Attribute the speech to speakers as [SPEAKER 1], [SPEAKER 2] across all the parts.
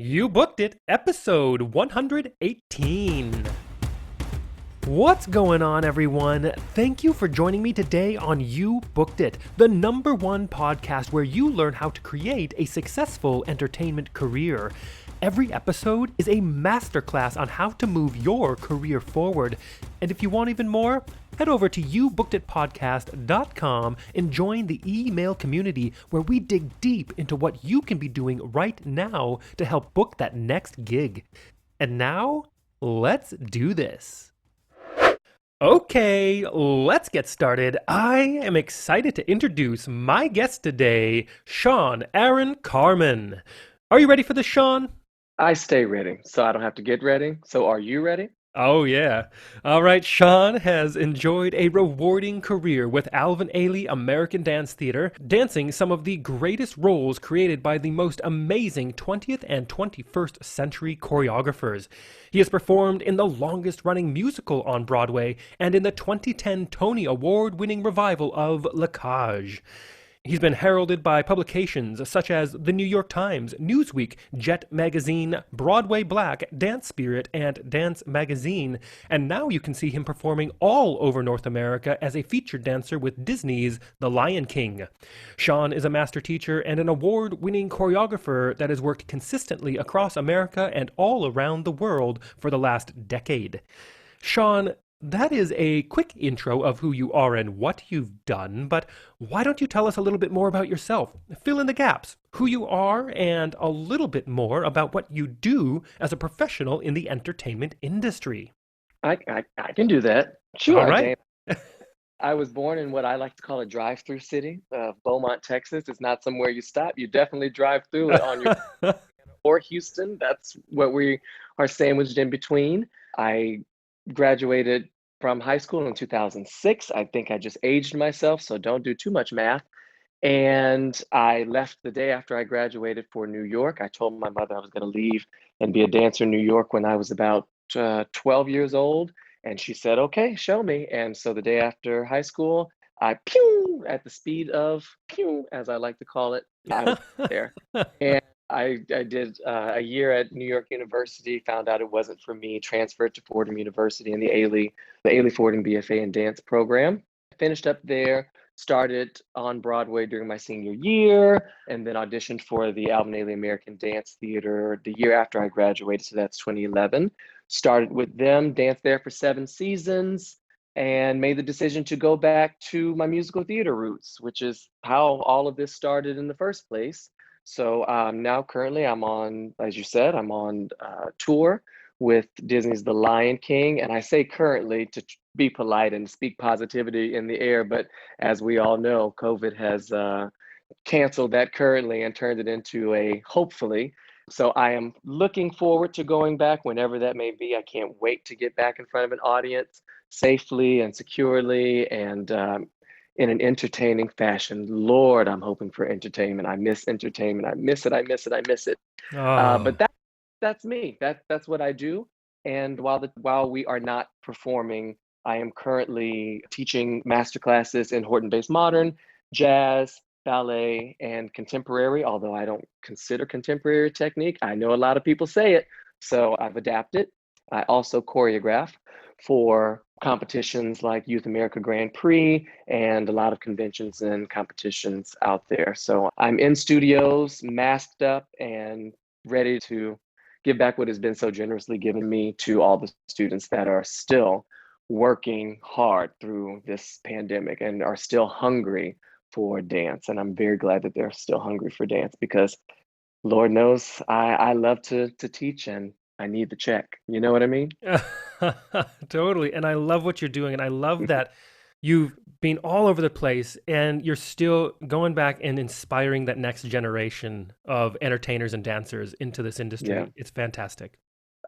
[SPEAKER 1] You booked it, episode 118. What's going on, everyone? Thank you for joining me today on You Booked It, the #1 podcast where you learn how to create a successful entertainment career. Every episode is a masterclass on how to move your career forward. And if you want even more, head over to youbookeditpodcast.com and join the email community where we dig deep into what you can be doing right now to help book that next gig. And now, let's do this. Okay, let's get started. I am excited to introduce my guest today, Sean Aaron Carmon. Are you ready for this, Sean?
[SPEAKER 2] I stay ready, so I don't have to get ready. So are you ready?
[SPEAKER 1] Oh, yeah. All right, Sean has enjoyed a rewarding career with ALVIN Ailey American Dance Theater, dancing some of the greatest roles created by the most amazing 20th and 21st century choreographers. He has performed in the longest-running musical on Broadway and in the 2010 Tony Award-winning revival of La Cage. He's been heralded by publications such as The New York Times, Newsweek, Jet Magazine, Broadway Black, Dance Spirit, and Dance Magazine. And now you can see him performing all over North America as a featured dancer with Disney's The Lion King. Sean is a master teacher and an award-winning choreographer that has worked consistently across America and all around the world for the last decade. Sean, that is a quick intro of who you are and what you've done, but why don't you tell us a little bit more about yourself? Fill in the gaps, who you are, and a little bit more about what you do as a professional in the entertainment industry.
[SPEAKER 2] I can do that.
[SPEAKER 1] All
[SPEAKER 2] Sure,
[SPEAKER 1] right.
[SPEAKER 2] James. I was born in what I like to call a drive-through city, Beaumont, Texas. It's not somewhere you stop. You definitely drive through it on your or Houston. That's what we are sandwiched in between. I graduated from high school in 2006. I think I just aged myself, so don't do too much math. And I left the day after I graduated for New York. I told my mother I was going to leave and be a dancer in New York when I was about 12 years old. And she said, okay, show me. And so the day after high school, I pew at the speed of pew, as I like to call it. I was there. And I did a year at New York University, found out it wasn't for me, transferred to Fordham University in the Ailey Fordham BFA in dance program. Finished up there, started on Broadway during my senior year, and then auditioned for the Alvin Ailey American Dance Theater the year after I graduated, so that's 2011. Started with them, danced there for 7 seasons, and made the decision to go back to my musical theater roots, which is how all of this started in the first place. So now currently I'm on, as you said, I'm on tour with Disney's The Lion King. And I say currently to be polite and speak positivity in the air, but as we all know, COVID has canceled that currently and turned it into a hopefully. So I am looking forward to going back whenever that may be. I can't wait to get back in front of an audience safely and securely and in an entertaining fashion. Lord, I'm hoping for entertainment. I miss entertainment. I miss it. I miss it. I miss it.
[SPEAKER 1] Oh,
[SPEAKER 2] But that's me. That's what I do. And while we are not performing, I am currently teaching master classes in Horton-based modern, jazz, ballet, and contemporary. Although I don't consider contemporary technique, I know a lot of people say it, so I've adapted. I also choreograph for competitions like Youth America Grand Prix and a lot of conventions and competitions out there. So I'm in studios, masked up, and ready to give back what has been so generously given me to all the students that are still working hard through this pandemic and are still hungry for dance. And I'm very glad that they're still hungry for dance because Lord knows I love to teach and I need the check. You know what I mean?
[SPEAKER 1] totally. And I love what you're doing. And I love that you've been all over the place and you're still going back and inspiring that next generation of entertainers and dancers into this
[SPEAKER 2] Yeah.
[SPEAKER 1] industry. It's fantastic.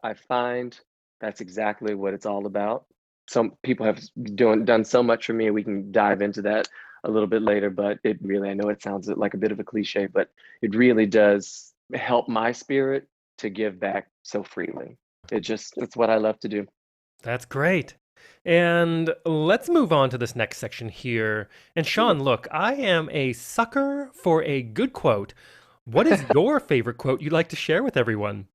[SPEAKER 2] I find that's exactly what it's all about. Some people have done so much for me. We can dive into that a little bit later, but it really, I know it sounds like a bit of a cliche, but it really does help my spirit to give back so freely. It's what I love to do.
[SPEAKER 1] That's great. And let's move on to this next section here. And
[SPEAKER 2] Sure.
[SPEAKER 1] Sean, look, I am a sucker for a good quote. What is your favorite quote you'd like to share with everyone?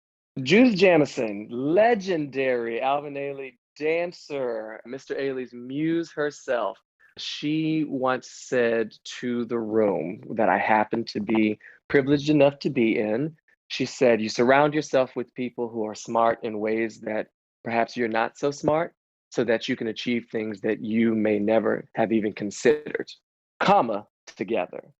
[SPEAKER 2] Judith Jamison, legendary Alvin Ailey dancer, Mr. Ailey's muse herself. She once said to the room that I happened to be privileged enough to be in, she said, "You surround yourself with people who are smart in ways that perhaps you're not so smart, so that you can achieve things that you may never have even considered, comma, together."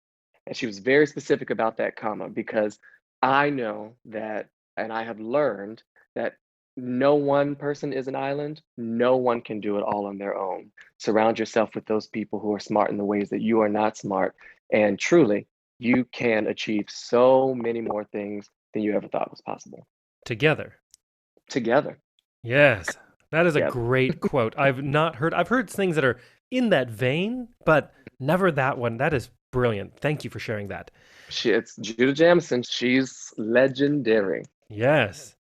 [SPEAKER 2] And she was very specific about that comma because I know that, and I have learned that no one person is an island. No one can do it all on their own. Surround yourself with those people who are smart in the ways that you are not smart. And truly, you can achieve so many more things than you ever thought was possible.
[SPEAKER 1] Together.
[SPEAKER 2] Together.
[SPEAKER 1] Yes, that is a
[SPEAKER 2] Together.
[SPEAKER 1] great quote. I've heard things that are in that vein, but never that one. That is brilliant. Thank you for sharing that.
[SPEAKER 2] It's Judah Jamison. She's legendary.
[SPEAKER 1] Yes.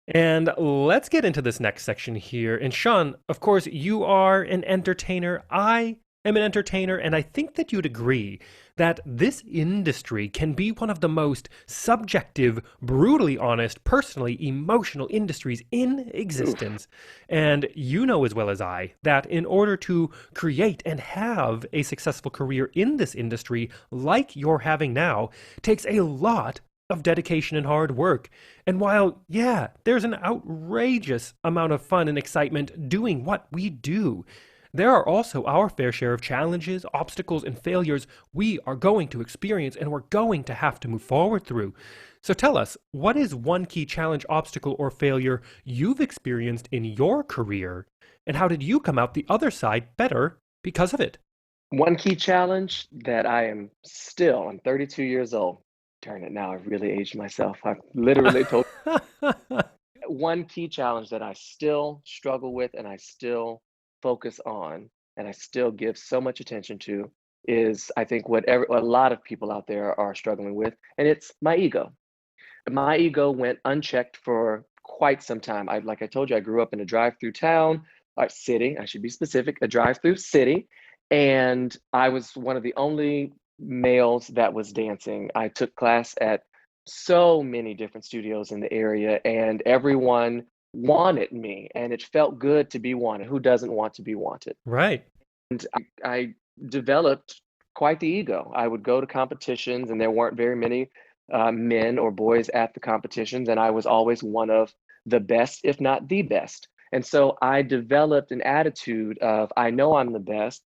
[SPEAKER 1] And let's get into this next section here. And Sean, of course, you are an entertainer. I am an entertainer, and I think that you'd agree that this industry can be one of the most subjective, brutally honest, personally emotional industries in
[SPEAKER 2] Oof.
[SPEAKER 1] existence. And you know as well as I that in order to create and have a successful career in this industry like you're having now takes a lot of dedication and hard work. And while, yeah, there's an outrageous amount of fun and excitement doing what we do, there are also our fair share of challenges, obstacles, and failures we are going to experience and we're going to have to move forward through. So tell us, what is one key challenge, obstacle, or failure you've experienced in your career, and how did you come out the other side better because of it?
[SPEAKER 2] One key challenge that I'm 32 years old. Darn it, now I've really aged myself. I've literally told one key challenge that I still struggle with and I still focus on and I still give so much attention to is I think a lot of people out there are struggling with, and it's my ego. My ego went unchecked for quite some time. Like I told you, I grew up in a drive-through town, or city, I should be specific, a drive-through city, and I was one of the only males that was dancing. I took class at so many different studios in the area, and everyone wanted me, and it felt good to be wanted. Who doesn't want to be wanted?
[SPEAKER 1] Right.
[SPEAKER 2] And I developed quite the ego. I would go to competitions, and there weren't very many men or boys at the competitions, and I was always one of the best, if not the best. And so I developed an attitude of, I know I'm the best.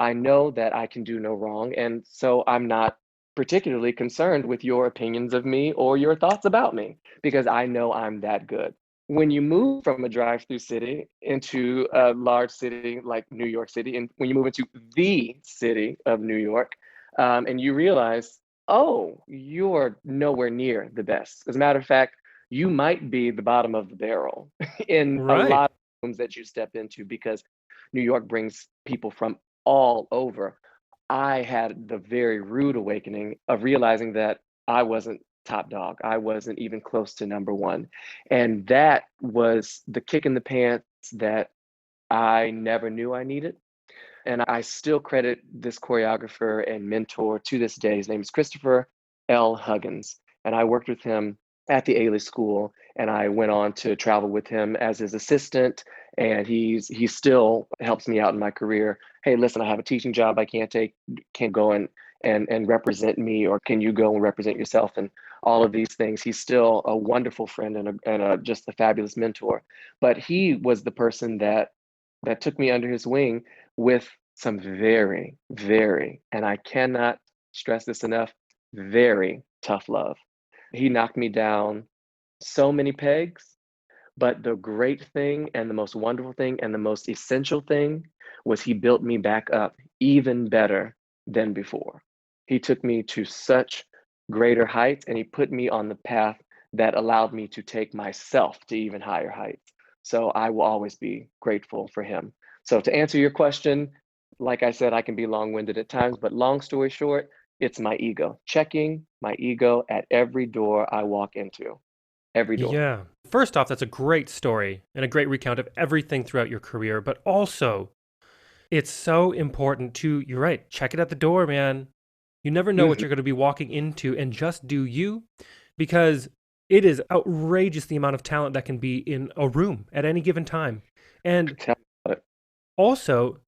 [SPEAKER 2] I know that I can do no wrong. And so I'm not particularly concerned with your opinions of me or your thoughts about me because I know I'm that good. When you move from a drive-through city into a large city like New York City, and when you move into the city of New York, and you realize, oh, you're nowhere near the best. As a matter of fact, you might be the bottom of the barrel in a
[SPEAKER 1] Right.
[SPEAKER 2] lot of rooms that you step into because New York brings people from all over. I had the very rude awakening of realizing that I wasn't top dog. I wasn't even close to number one. And that was the kick in the pants that I never knew I needed. And I still credit this choreographer and mentor to this day. His name is Christopher L. Huggins. And I worked with him at the Ailey School, and I went on to travel with him as his assistant. And he still helps me out in my career. Hey, listen, I have a teaching job I can't take. Can't go and represent me, or can you go and represent yourself? And all of these things. He's still a wonderful friend and just a fabulous mentor. But he was the person that took me under his wing with some very, very, and I cannot stress this enough, very tough love. He knocked me down so many pegs, but the great thing and the most wonderful thing and the most essential thing was he built me back up even better than before. He took me to such greater heights and he put me on the path that allowed me to take myself to even higher heights. So I will always be grateful for him. So to answer your question, like I said, I can be long-winded at times, but long story short, it's my ego. Checking my ego at every door I walk into. Every door.
[SPEAKER 1] Yeah. First off, that's a great story and a great recount of everything throughout your career, but also it's so important to, you're right, check it at the door, man. You never know what
[SPEAKER 2] Mhm.
[SPEAKER 1] you're going to be walking into, and just do you, because it is outrageous the amount of talent that can be in a room at any given time. And
[SPEAKER 2] Tell me about it.
[SPEAKER 1] also,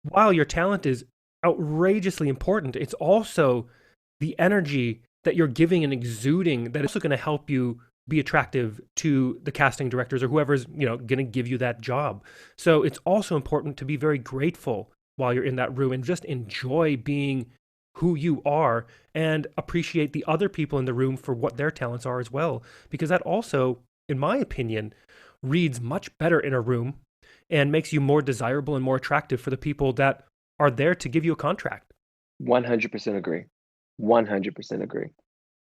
[SPEAKER 1] while your talent is outrageously important, it's also the energy that you're giving and exuding that is also going to help you be attractive to the casting directors or whoever's, going to give you that job. So it's also important to be very grateful while you're in that room and just enjoy being who you are and appreciate the other people in the room for what their talents are as well, because that also, in my opinion, reads much better in a room and makes you more desirable and more attractive for the people that are there to give you a contract.
[SPEAKER 2] 100% agree. 100% agree.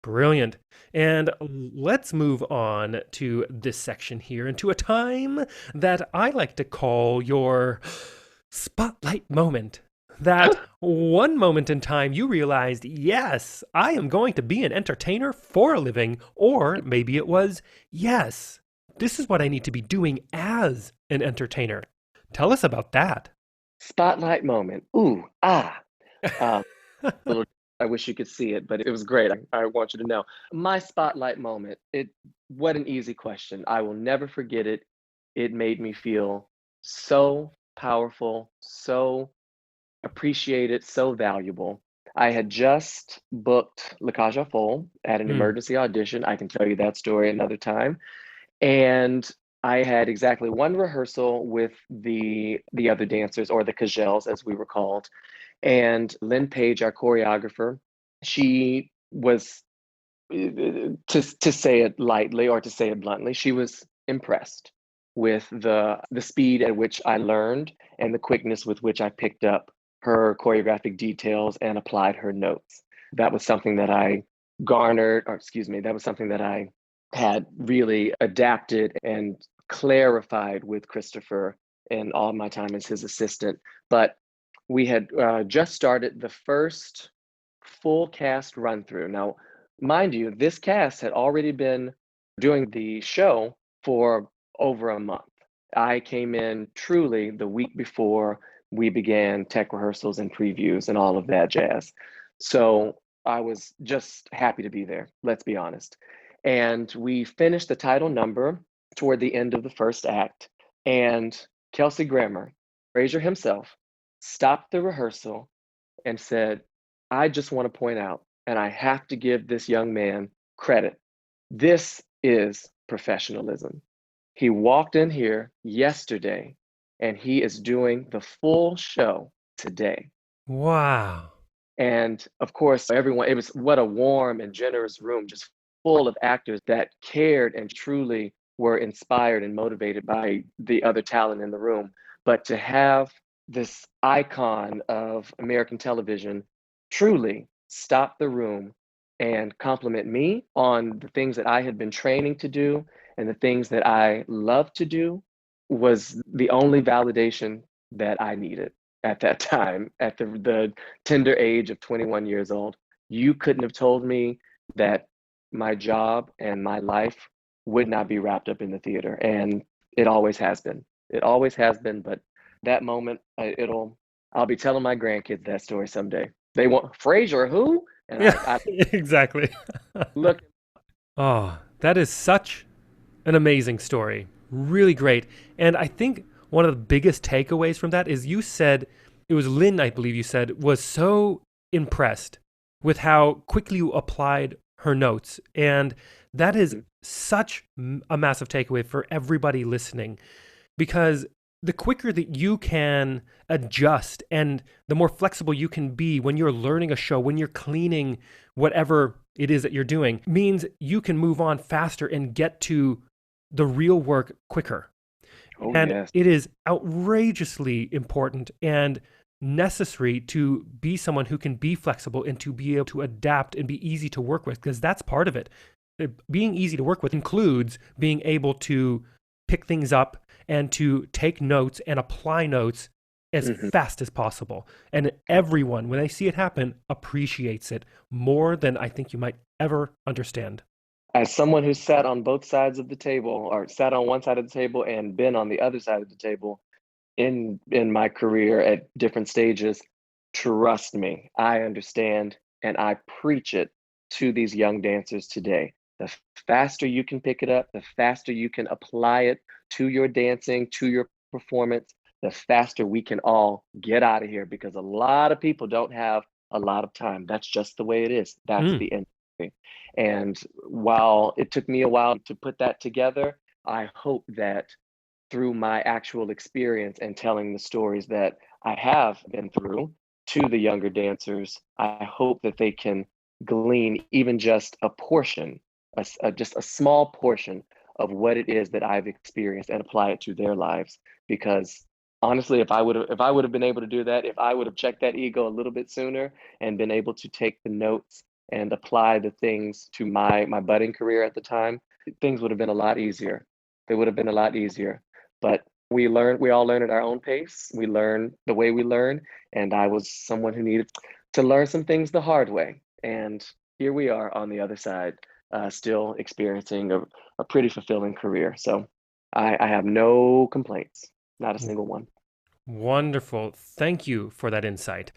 [SPEAKER 1] Brilliant. And let's move on to this section here and to a time that I like to call your spotlight moment. That one moment in time you realized, yes, I am going to be an entertainer for a living. Or maybe it was, yes, this is what I need to be doing as an entertainer. Tell us about that.
[SPEAKER 2] Spotlight moment. Ooh, ah. Um, little, I wish you could see it, but it was great. I want you to know. My spotlight moment. What an easy question. I will never forget it. It made me feel so powerful, so appreciated, so valuable. I had just booked La Cage aux Folles at an
[SPEAKER 1] Hmm.
[SPEAKER 2] emergency audition. I can tell you that story another time. And I had exactly one rehearsal with the other dancers, or the Cagelles as we were called. And Lynn Page, our choreographer, she was, to say it lightly or to say it bluntly, she was impressed with the speed at which I learned and the quickness with which I picked up her choreographic details and applied her notes. That was something that I garnered, or excuse me, that was something that I had really adapted and clarified with Christopher in all my time as his assistant. But we had just started the first full cast run through. Now, mind you, this cast had already been doing the show for over a month. I came in truly the week before we began tech rehearsals and previews and all of that jazz. So I was just happy to be there, let's be honest. And we finished the title number toward the end of the first act. And Kelsey Grammer, Fraser himself, stopped the rehearsal and said, I just want to point out, and I have to give this young man credit. This is professionalism. He walked in here yesterday and he is doing the full show today.
[SPEAKER 1] Wow.
[SPEAKER 2] And of course, everyone, it was what a warm and generous room, just full of actors that cared and truly were inspired and motivated by the other talent in the room. But to have this icon of American television truly stop the room and compliment me on the things that I had been training to do and the things that I love to do was the only validation that I needed at that time, at the tender age of 21 years old. You couldn't have told me that my job and my life would not be wrapped up in the theater. And it always has been. It always has been. But that moment, I'll be telling my grandkids that story someday. They want Fraser, who? And
[SPEAKER 1] Yeah,
[SPEAKER 2] I
[SPEAKER 1] exactly.
[SPEAKER 2] look,
[SPEAKER 1] Oh, that is such an amazing story. Really great. And I think one of the biggest takeaways from that is you said, it was Lynn, I believe you said, was so impressed with how quickly you applied her notes. And that is such a massive takeaway for everybody listening, because the quicker that you can adjust and the more flexible you can be when you're learning a show, when you're cleaning whatever it is that you're doing, means you can move on faster and get to the real work quicker.
[SPEAKER 2] oh
[SPEAKER 1] And
[SPEAKER 2] yes.
[SPEAKER 1] it is outrageously important and necessary to be someone who can be flexible and to be able to adapt and be easy to work with, because that's part of it. Being easy to work with includes being able to pick things up and to take notes and apply notes as
[SPEAKER 2] Mhm.
[SPEAKER 1] fast as possible. And everyone, when they see it happen, appreciates it more than I think you might ever understand.
[SPEAKER 2] As someone who sat on both sides of the table, or sat on one side of the table and been on the other side of the table, in my career at different stages, trust me, I understand and I preach it to these young dancers today. The faster you can pick it up, the faster you can apply it to your dancing, to your performance, the faster we can all get out of here, because a lot of people don't have a lot of time. That's just the way it is. That's
[SPEAKER 1] Mm.
[SPEAKER 2] the industry. And while it took me a while to put that together, I hope that through my actual experience and telling the stories that I have been through to the younger dancers, I hope that they can glean even just a portion, just a small portion of what it is that I've experienced and apply it to their lives. Because honestly, if I would have been able to do that, if I would have checked that ego a little bit sooner and been able to take the notes and apply the things to my budding career at the time, things would have been a lot easier. They would have been a lot easier. But we all learn at our own pace. We learn the way we learn. And I was someone who needed to learn some things the hard way. And here we are on the other side, still experiencing a pretty fulfilling career. So I have no complaints, not a single one.
[SPEAKER 1] Wonderful. Thank you for that insight.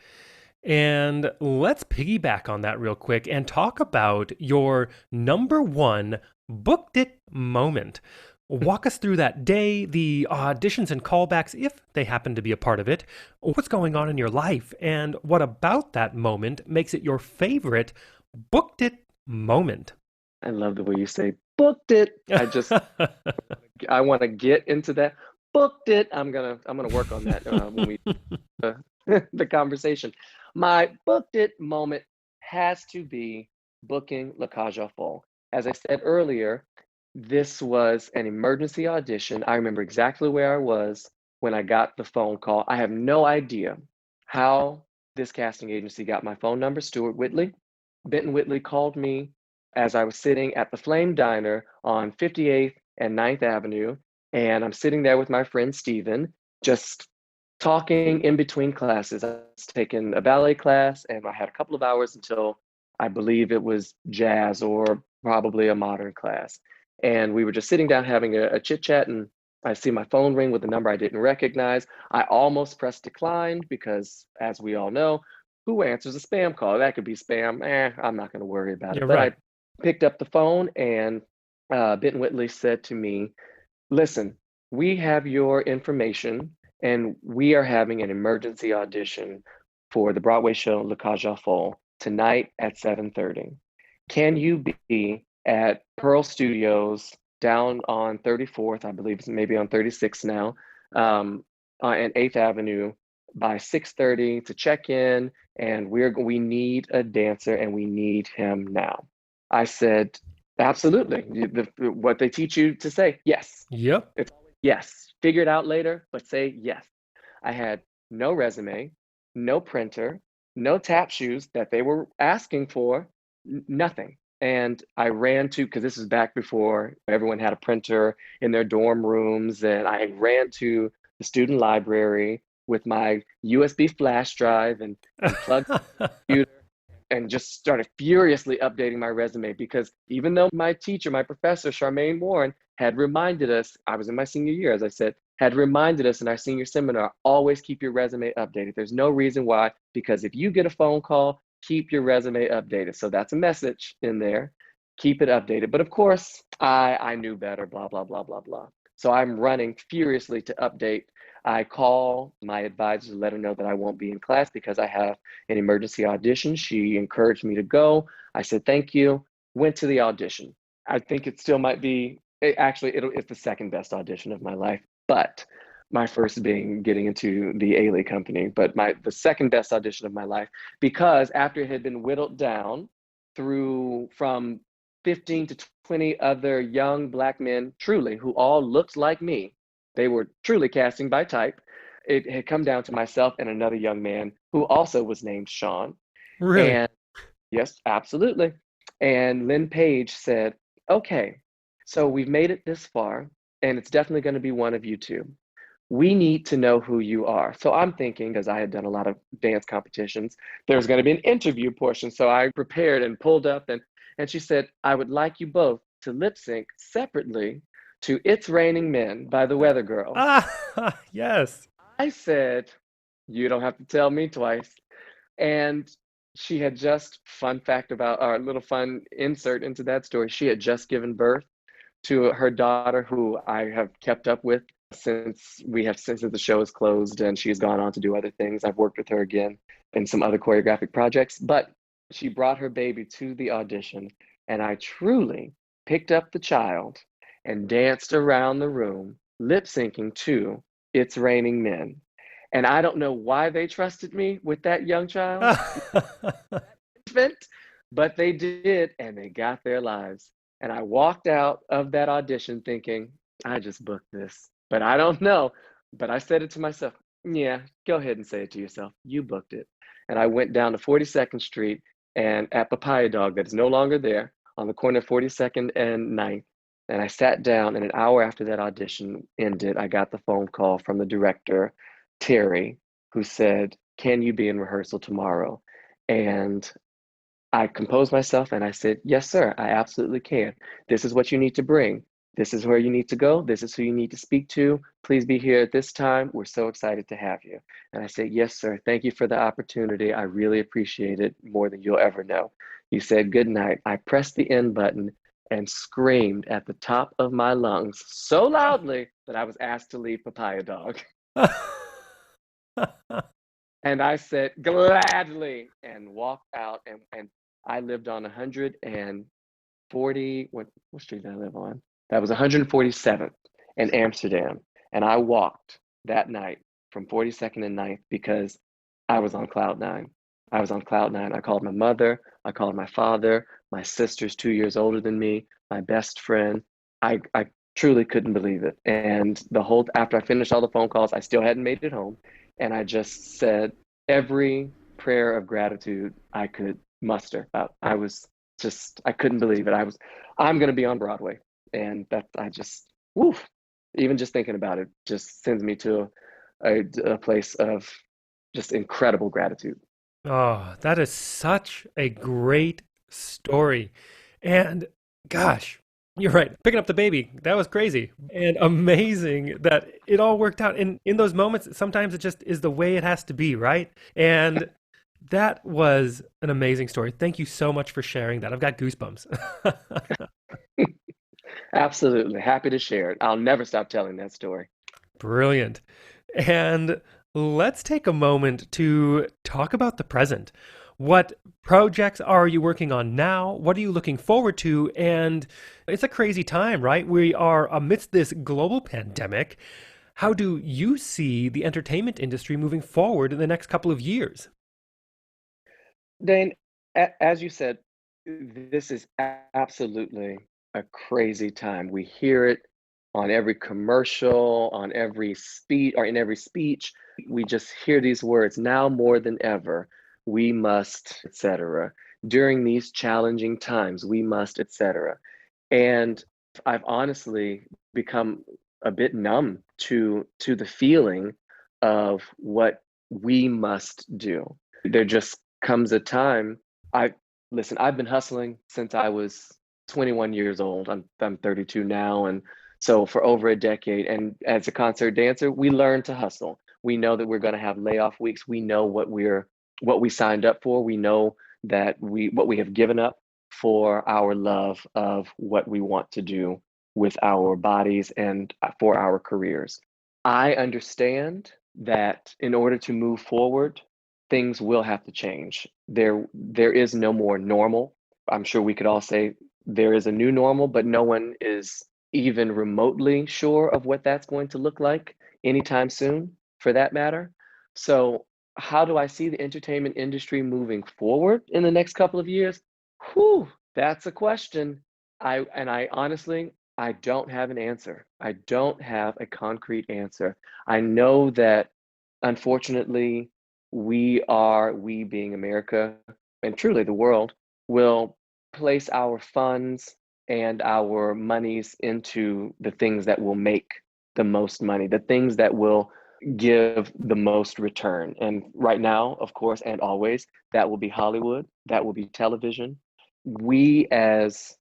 [SPEAKER 1] And let's piggyback on that real quick and talk about your number one booked it moment. Walk us through that day, the auditions and callbacks, if they happen to be a part of it. What's going on in your life, and what about that moment makes it your favorite booked it moment?
[SPEAKER 2] I love the way you say booked it. I want to get into that. Booked it. I'm gonna work on that when we uh, the conversation. My booked it moment has to be booking La Cage aux Folles. As I said earlier, this was an emergency audition. I remember exactly where I was when I got the phone call. I have no idea how this casting agency got my phone number. Stuart Whitley, Benton Whitley called me as I was sitting at the Flame Diner on 58th and 9th Avenue. And I'm sitting there with my friend Steven, just talking in between classes. I was taking a ballet class, and I had a couple of hours until I believe it was jazz or probably a modern class. And we were just sitting down having a chit chat, and I see my phone ring with a number I didn't recognize. I almost pressed decline because, as we all know, who answers a spam call? That could be spam. I'm not going to worry about it.
[SPEAKER 1] You're
[SPEAKER 2] But I
[SPEAKER 1] right.
[SPEAKER 2] picked up the phone, and Benton Whitley said to me, "Listen, we have your information, and we are having an emergency audition for the Broadway show Le Cage aux Folles tonight at 7:30. Can you be at Pearl Studios down on 34th, I believe it's maybe on 36th now, and 8th Avenue by 6:30 to check in, and we need a dancer and we need him now." I said, "Absolutely." What they teach you to say, yes.
[SPEAKER 1] Yep.
[SPEAKER 2] It's always yes. Figure it out later, but say yes. I had no resume, no printer, no tap shoes that they were asking for, nothing. And I ran to, because this is back before everyone had a printer in their dorm rooms, and I ran to the student library with my USB flash drive and plugged in the computer and just started furiously updating my resume, because even though my teacher, my professor, Charmaine Warren, had reminded us, I was in my senior year, as I said, had reminded us in our senior seminar, always keep your resume updated. There's no reason why, because if you get a phone call, keep your resume updated. So that's a message in there. Keep it updated. But of course, I knew better, blah, blah, blah, blah, blah. So I'm running furiously to update. I call my advisor to let her know that I won't be in class because I have an emergency audition. She encouraged me to go. I said, thank you. Went to the audition. I think it still might be, it's the second best audition of my life, but my first being getting into the Ailey company, but the second best audition of my life, because after it had been whittled down through from 15 to 20 other young Black men, truly, who all looked like me. They were truly casting by type. It had come down to myself and another young man who also was named Sean.
[SPEAKER 1] Really?
[SPEAKER 2] And yes, absolutely. And Lynn Page said, okay, so we've made it this far, and it's definitely going to be one of you two. We need to know who you are. So I'm thinking, because I had done a lot of dance competitions, there's going to be an interview portion. So I prepared and pulled up, and she said, I would like you both to lip sync separately to It's Raining Men by the Weather Girls.
[SPEAKER 1] Ah, yes.
[SPEAKER 2] I said, you don't have to tell me twice. And She had just, fun fact about our little fun insert into that story, she had just given birth to her daughter, who I have kept up with since the show is closed, and she's gone on to do other things. I've worked with her again in some other choreographic projects, but she brought her baby to the audition, and I truly picked up the child and danced around the room, lip syncing to It's Raining Men. And I don't know why they trusted me with that young child, infant, but they did, and they got their lives. And I walked out of that audition thinking, I just booked this, but I don't know. But I said it to myself, yeah, go ahead and say it to yourself. You booked it. And I went down to 42nd Street and at Papaya Dog, that is no longer there, on the corner of 42nd and 9th. And I sat down, and an hour after that audition ended, I got the phone call from the director, Terry, who said, can you be in rehearsal tomorrow? And I composed myself and I said, yes, sir, I absolutely can. This is what you need to bring. This is where you need to go. This is who you need to speak to. Please be here at this time. We're so excited to have you. And I said, yes, sir. Thank you for the opportunity. I really appreciate it more than you'll ever know. He said, good night. I pressed the end button and screamed at the top of my lungs so loudly that I was asked to leave Papaya Dog. And I said, gladly, and walked out. And I lived on 140, what street did I live on? That was 147th in Amsterdam. And I walked that night from 42nd and 9th because I was on cloud nine. I was on cloud nine. I called my mother, I called my father, my sister's 2 years older than me, my best friend. I truly couldn't believe it. And after I finished all the phone calls, I still hadn't made it home. And I just said every prayer of gratitude I could muster. I couldn't believe it. I'm going to be on Broadway. And woof, even just thinking about it just sends me to a place of just incredible gratitude.
[SPEAKER 1] Oh, that is such a great story. And gosh, you're right. Picking up the baby, that was crazy and amazing that it all worked out. And in those moments, sometimes it just is the way it has to be, right? And that was an amazing story. Thank you so much for sharing that. I've got goosebumps.
[SPEAKER 2] Absolutely. Happy to share it. I'll never stop telling that story.
[SPEAKER 1] Brilliant. And let's take a moment to talk about the present. What projects are you working on now? What are you looking forward to? And it's a crazy time, right? We are amidst this global pandemic. How do you see the entertainment industry moving forward in the next couple of years?
[SPEAKER 2] Dane, as you said, this is absolutely a crazy time. We hear it on every commercial, on every speech, or in every speech. We just hear these words now more than ever. We must, etc. During these challenging times, we must, etc. And I've honestly become a bit numb to the feeling of what we must do. There just comes a time. I Listen, I've been hustling since I was 21 years old. I'm 32 now, and so for over a decade. And as a concert dancer, we learn to hustle. We know that we're going to have layoff weeks. We know what we signed up for. We know that what we have given up for our love of what we want to do with our bodies and for our careers. I understand that in order to move forward, things will have to change. There is no more normal. I'm sure we could all say there is a new normal, but no one is even remotely sure of what that's going to look like anytime soon, for that matter. So, how do I see the entertainment industry moving forward in the next couple of years? Whew, that's a question. I honestly, I don't have an answer. I don't have a concrete answer. I know that unfortunately, we being America and truly the world, will place our funds and our monies into the things that will make the most money, the things that will give the most return. And right now, of course, and always, that will be Hollywood, that will be television. We as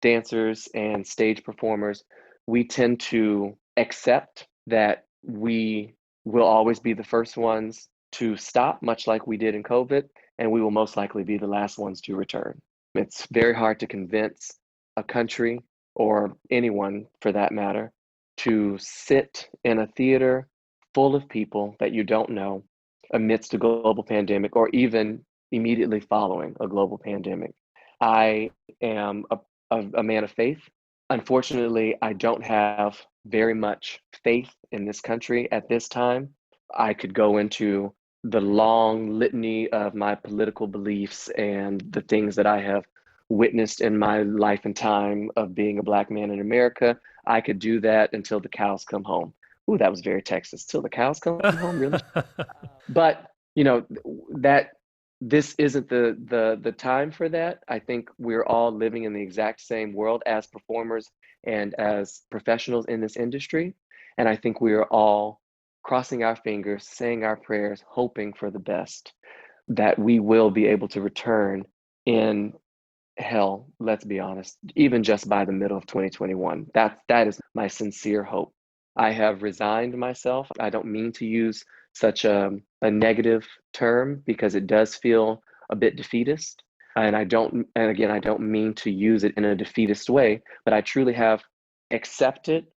[SPEAKER 2] dancers and stage performers, we tend to accept that we will always be the first ones to stop, much like we did in COVID. and we will most likely be the last ones to return. It's very hard to convince a country, or anyone for that matter, to sit in a theater full of people that you don't know amidst a global pandemic, or even immediately following a global pandemic. I am a man of faith. Unfortunately, I don't have very much faith in this country at this time. I could go into the long litany of my political beliefs and the things that I have witnessed in my life and time of being a Black man in America. I could do that until the cows come home. Ooh, that was very Texas. Till the cows come home, really? But that this isn't the time for that. I think we're all living in the exact same world as performers and as professionals in this industry. And I think we are all crossing our fingers, saying our prayers, hoping for the best, that we will be able to return in, hell, let's be honest, even just by the middle of 2021. That is my sincere hope. I have resigned myself. I don't mean to use such a negative term because it does feel a bit defeatist. And again, I don't mean to use it in a defeatist way, but I truly have accepted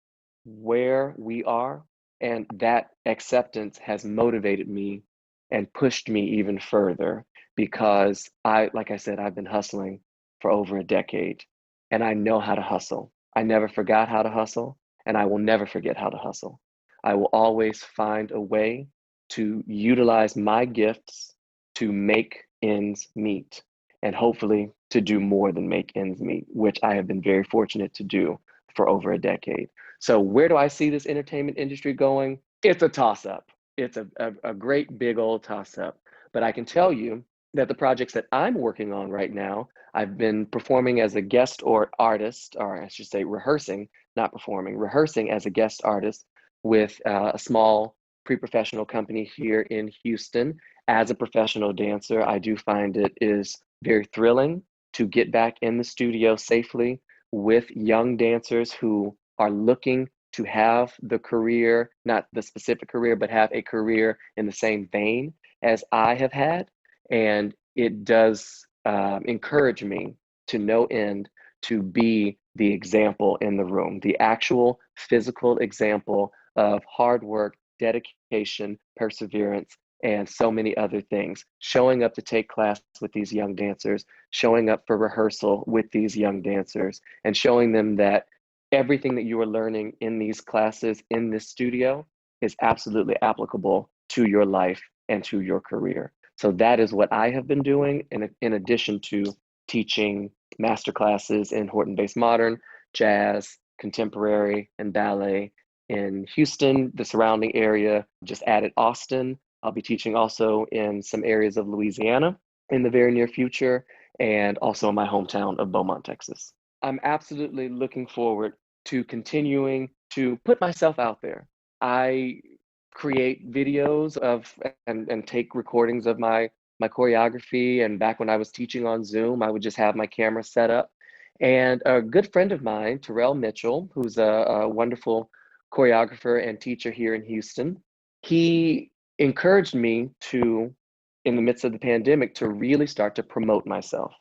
[SPEAKER 2] where we are. And that acceptance has motivated me and pushed me even further because like I said, I've been hustling for over a decade, and I know how to hustle. I never forgot how to hustle, and I will never forget how to hustle. I will always find a way to utilize my gifts to make ends meet, and hopefully to do more than make ends meet, which I have been very fortunate to do for over a decade. So, where do I see this entertainment industry going? It's a toss up. It's a great big old toss up. But I can tell you that the projects that I'm working on right now, I've been performing as a guest or artist, or I should say rehearsing, not performing, rehearsing as a guest artist with a small pre-professional company here in Houston. As a professional dancer, I do find it is very thrilling to get back in the studio safely with young dancers who are looking to have the career, not the specific career, but have a career in the same vein as I have had. And it does encourage me to no end to be the example in the room, the actual physical example of hard work, dedication, perseverance, and so many other things. Showing up to take class with these young dancers, showing up for rehearsal with these young dancers, and showing them that everything that you are learning in these classes in this studio is absolutely applicable to your life and to your career. So that is what I have been doing in addition to teaching master classes in Horton-based modern, jazz, contemporary, and ballet in Houston, the surrounding area. Just added Austin. I'll be teaching also in some areas of Louisiana in the very near future, and also in my hometown of Beaumont, Texas. I'm absolutely looking forward to continuing to put myself out there. I create videos of and take recordings of my choreography. And back when I was teaching on Zoom, I would just have my camera set up. And a good friend of mine, Terrell Mitchell, who's a wonderful choreographer and teacher here in Houston, he encouraged me to, in the midst of the pandemic, to really start to promote myself.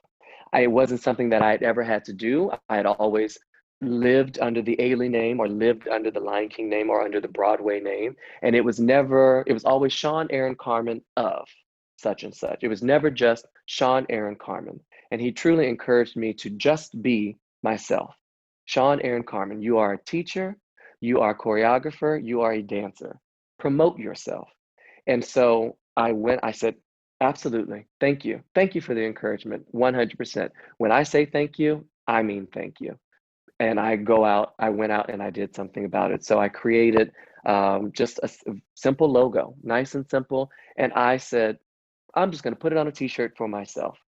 [SPEAKER 2] It wasn't something that I had ever had to do. I had always lived under the Ailey name, or lived under the Lion King name, or under the Broadway name. And it was never, it was always Sean Aaron Carmon of such and such. It was never just Sean Aaron Carmon. And he truly encouraged me to just be myself. Sean Aaron Carmon, you are a teacher, you are a choreographer, you are a dancer. Promote yourself. And so I said, absolutely. Thank you. Thank you for the encouragement. 100%. When I say thank you, I mean thank you. And I went out and I did something about it. So I created just a simple logo, nice and simple. And I said, I'm just going to put it on a t-shirt for myself.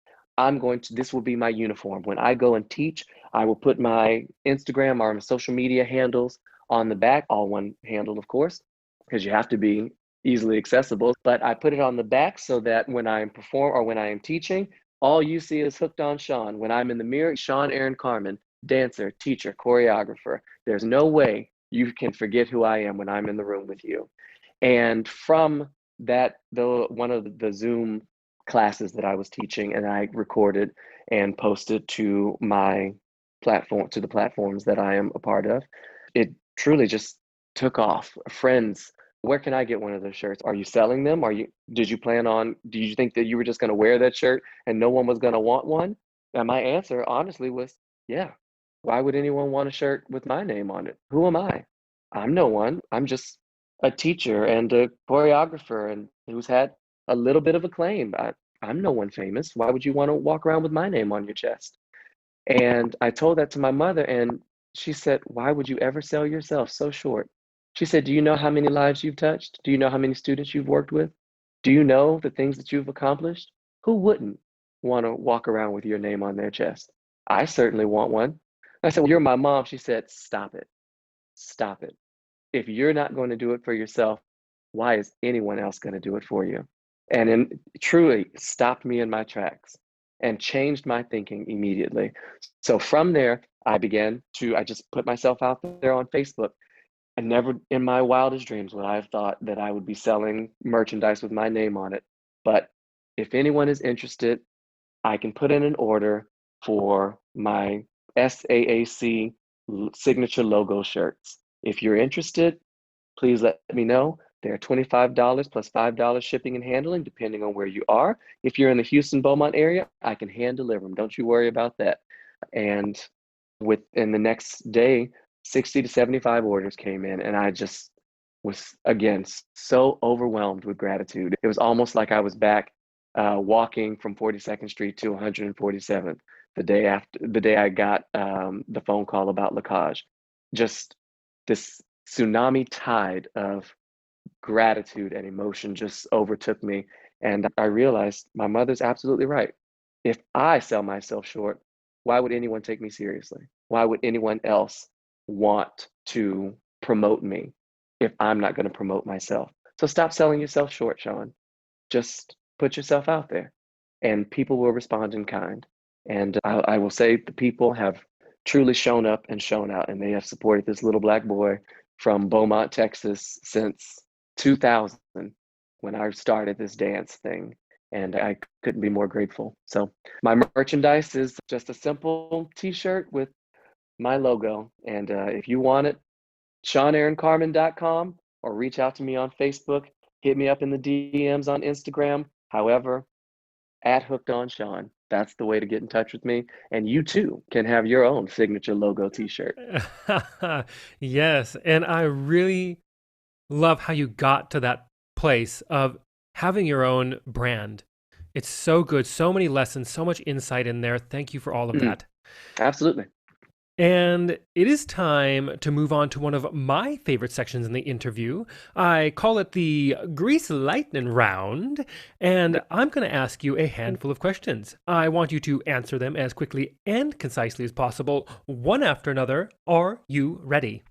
[SPEAKER 2] This will be my uniform. When I go and teach, I will put my Instagram or my social media handles on the back, all one handle, of course, because you have to be easily accessible. But I put it on the back so that when I perform or when I am teaching, all you see is Hooked on Sean. When I'm in the mirror, Sean Aaron Carmon, dancer, teacher, choreographer. There's no way you can forget who I am when I'm in the room with you. And from that, though, one of the Zoom classes that I was teaching, and I recorded and posted to my platform, to the platforms that I am a part of. It truly just took off. Friends, where can I get one of those shirts? Are you selling them? Do you think that you were just going to wear that shirt and no one was going to want one? And my answer honestly was, yeah. Why would anyone want a shirt with my name on it? Who am I? I'm no one. I'm just a teacher and a choreographer and who's had a little bit of acclaim. I'm no one famous. Why would you want to walk around with my name on your chest? And I told that to my mother, and she said, why would you ever sell yourself so short? She said, do you know how many lives you've touched? Do you know how many students you've worked with? Do you know the things that you've accomplished? Who wouldn't want to walk around with your name on their chest? I certainly want one. I said, well, you're my mom. She said, stop it. Stop it. If you're not going to do it for yourself, why is anyone else going to do it for you? And it truly stopped me in my tracks and changed my thinking immediately. So from there, I just put myself out there on Facebook. And never in my wildest dreams would I have thought that I would be selling merchandise with my name on it. But if anyone is interested, I can put in an order for my SAAC signature logo shirts. If you're interested, please let me know. They're $25 plus $5 shipping and handling, depending on where you are. If you're in the Houston Beaumont area, I can hand deliver them. Don't you worry about that. And within the next day, 60 to 75 orders came in, and I just was again so overwhelmed with gratitude. It was almost like I was back walking from 42nd Street to 147th the day I got the phone call about Lacage. Just this tsunami tide of gratitude and emotion just overtook me. And I realized my mother's absolutely right. If I sell myself short, why would anyone take me seriously? Why would anyone else want to promote me if I'm not going to promote myself? So stop selling yourself short, Sean. Just put yourself out there and people will respond in kind. And I will say the people have truly shown up and shown out, and they have supported this little black boy from Beaumont, Texas since 2000 when I started this dance thing. And I couldn't be more grateful. So my merchandise is just a simple t-shirt with my logo. And if you want it, SeanAaronCarmon.com or reach out to me on Facebook. Hit me up in the DMs on Instagram. However, at Hooked on Sean. That's the way to get in touch with me. And you too can have your own signature logo t-shirt.
[SPEAKER 1] Yes, and I really love how you got to that place of having your own brand. It's so good. So many lessons, so much insight in there. Thank you for all of that.
[SPEAKER 2] Absolutely.
[SPEAKER 1] And it is time to move on to one of my favorite sections in the interview. I call it the Grease Lightning Round, and I'm going to ask you a handful of questions. I want you to answer them as quickly and concisely as possible, one after another. Are you ready?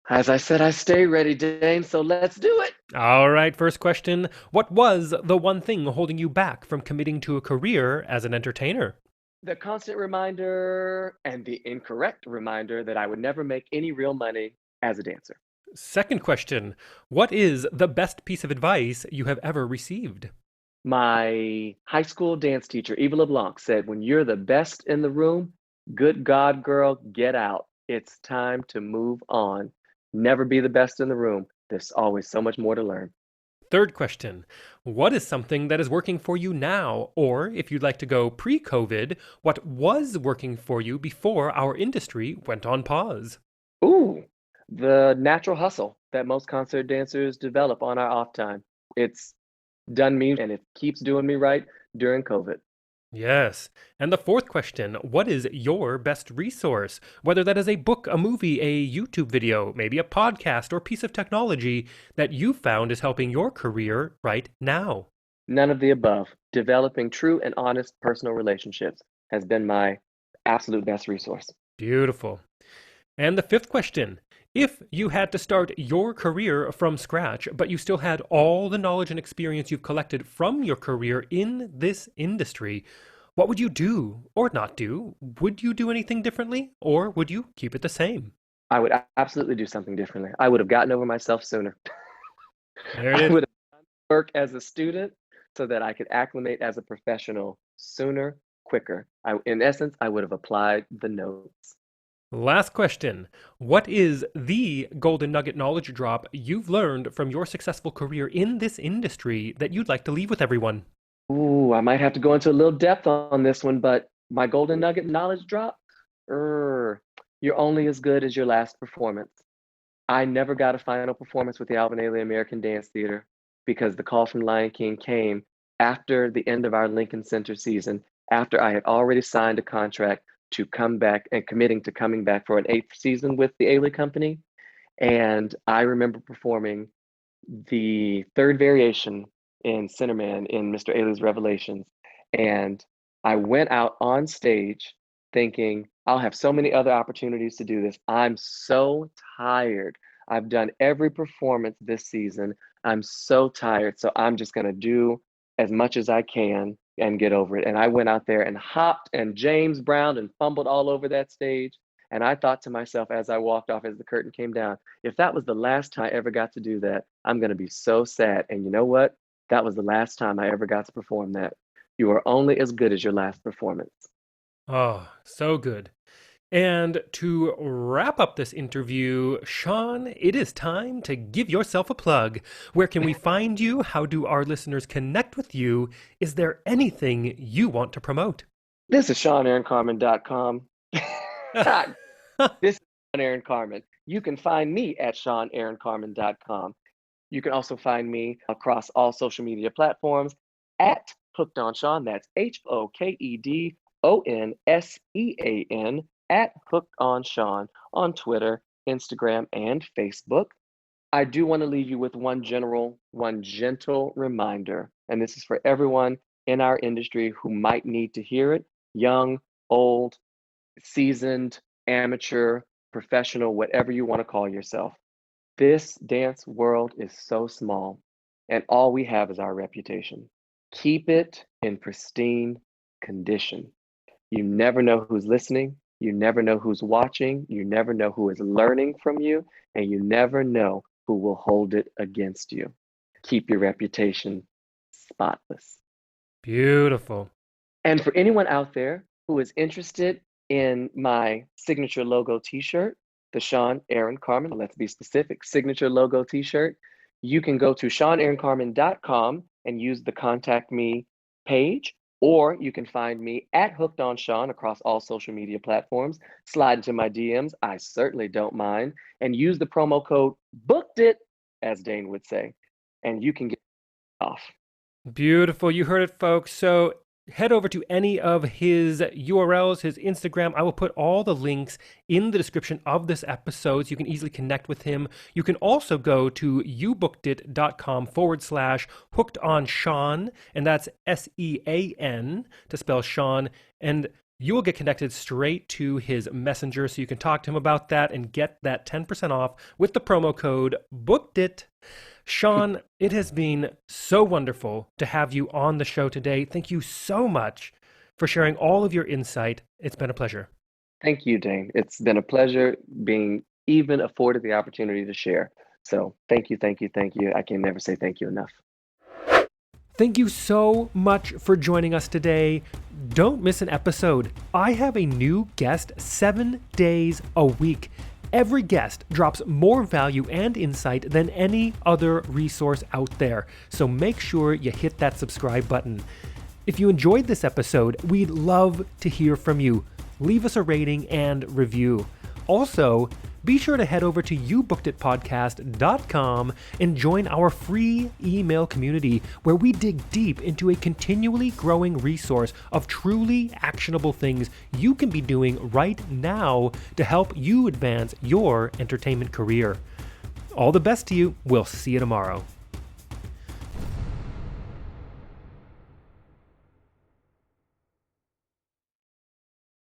[SPEAKER 2] As I said, I stay ready, Dane, so let's do it.
[SPEAKER 1] All right, first question. What was the one thing holding you back from committing to a career as an entertainer?
[SPEAKER 2] The constant reminder and the incorrect reminder that I would never make any real money as a dancer.
[SPEAKER 1] Second question. What is the best piece of advice you have ever received?
[SPEAKER 2] My high school dance teacher, Eva LeBlanc, said, when you're the best in the room, good God, girl, get out. It's time to move on. Never be the best in the room. There's always so much more to learn.
[SPEAKER 1] Third question. What is something that is working for you now? Or if you'd like to go pre-COVID, what was working for you before our industry went on pause?
[SPEAKER 2] Ooh, the natural hustle that most concert dancers develop on our off time. It's done me and it keeps doing me right during COVID.
[SPEAKER 1] Yes. And the fourth question, what is your best resource? Whether that is a book, a movie, a YouTube video, maybe a podcast or piece of technology that you found is helping your career right now.
[SPEAKER 2] None of the above. Developing true and honest personal relationships has been my absolute best resource.
[SPEAKER 1] Beautiful. And the fifth question, if you had to start your career from scratch, but you still had all the knowledge and experience you've collected from your career in this industry, what would you do or not do? Would you do anything differently or would you keep it the same?
[SPEAKER 2] I would absolutely do something differently. I would have gotten over myself sooner.
[SPEAKER 1] There it
[SPEAKER 2] I
[SPEAKER 1] is.
[SPEAKER 2] would have worked as a student so that I could acclimate as a professional sooner, quicker. In essence, I would have applied the notes.
[SPEAKER 1] Last question. What is the golden nugget knowledge drop you've learned from your successful career in this industry that you'd like to leave with everyone?
[SPEAKER 2] Ooh, I might have to go into a little depth on this one, but my golden nugget knowledge drop? You're only as good as your last performance. I never got a final performance with the Alvin Ailey American Dance Theater because the call from Lion King came after the end of our Lincoln Center season, after I had already signed a contract to come back and committing to coming back for an 8th season with the Ailey Company. And I remember performing the third variation in Cinderman in Mr. Ailey's Revelations. And I went out on stage thinking, I'll have so many other opportunities to do this. I'm so tired. I've done every performance this season. I'm so tired. So I'm just going to do as much as I can and get over it. And I went out there and hopped and James Brown and fumbled all over that stage. And I thought to myself as I walked off, as the curtain came down, if that was the last time I ever got to do that, I'm going to be so sad. And you know what? That was the last time I ever got to perform that. You are only as good as your last performance.
[SPEAKER 1] Oh, so good. And to wrap up this interview, Sean, it is time to give yourself a plug. Where can we find you? How do our listeners connect with you? Is there anything you want to promote?
[SPEAKER 2] This is SeanAaronCarmon.com. This is Sean Aaron Carmon. You can find me at SeanAaronCarmon.com. You can also find me across all social media platforms at Hooked on Sean. That's HOKEDONSEAN at Hooked on Sean on Twitter, Instagram, and Facebook. I do want to leave you with one gentle reminder, and this is for everyone in our industry who might need to hear it, young, old, seasoned, amateur, professional, whatever you want to call yourself. This dance world is so small, and all we have is our reputation. Keep it in pristine condition. You never know who's listening. You never know who's watching. You never know who is learning from you, and you never know who will hold it against you. Keep your reputation spotless.
[SPEAKER 1] Beautiful.
[SPEAKER 2] And for anyone out there who is interested in my signature logo t-shirt, the Sean Aaron Carmon, let's be specific, signature logo t-shirt, you can go to SeanAaronCarmon.com and use the contact me page, or you can find me at Hooked on Sean across all social media platforms. Slide into my DMs, I certainly don't mind, and use the promo code BOOKEDIT, as Dane would say, and you can get off.
[SPEAKER 1] Beautiful. You heard it, folks. So head over to any of his URLs, his Instagram. I will put all the links in the description of this episode so you can easily connect with him. You can also go to youbookedit.com/hooked on Sean, and that's SEAN to spell Sean. And you will get connected straight to his messenger so you can talk to him about that and get that 10% off with the promo code BOOKEDIT. Sean, it has been so wonderful to have you on the show today. Thank you so much for sharing all of your insight. It's been a pleasure.
[SPEAKER 2] Thank you, Dane. It's been a pleasure being even afforded the opportunity to share. So thank you, thank you, thank you. I can never say thank you enough.
[SPEAKER 1] Thank you so much for joining us today. Don't miss an episode. I have a new guest 7 days a week. Every guest drops more value and insight than any other resource out there, so make sure you hit that subscribe button. If you enjoyed this episode, we'd love to hear from you. Leave us a rating and review. Also, be sure to head over to youbookeditpodcast.com and join our free email community where we dig deep into a continually growing resource of truly actionable things you can be doing right now to help you advance your entertainment career. All the best to you. We'll see you tomorrow.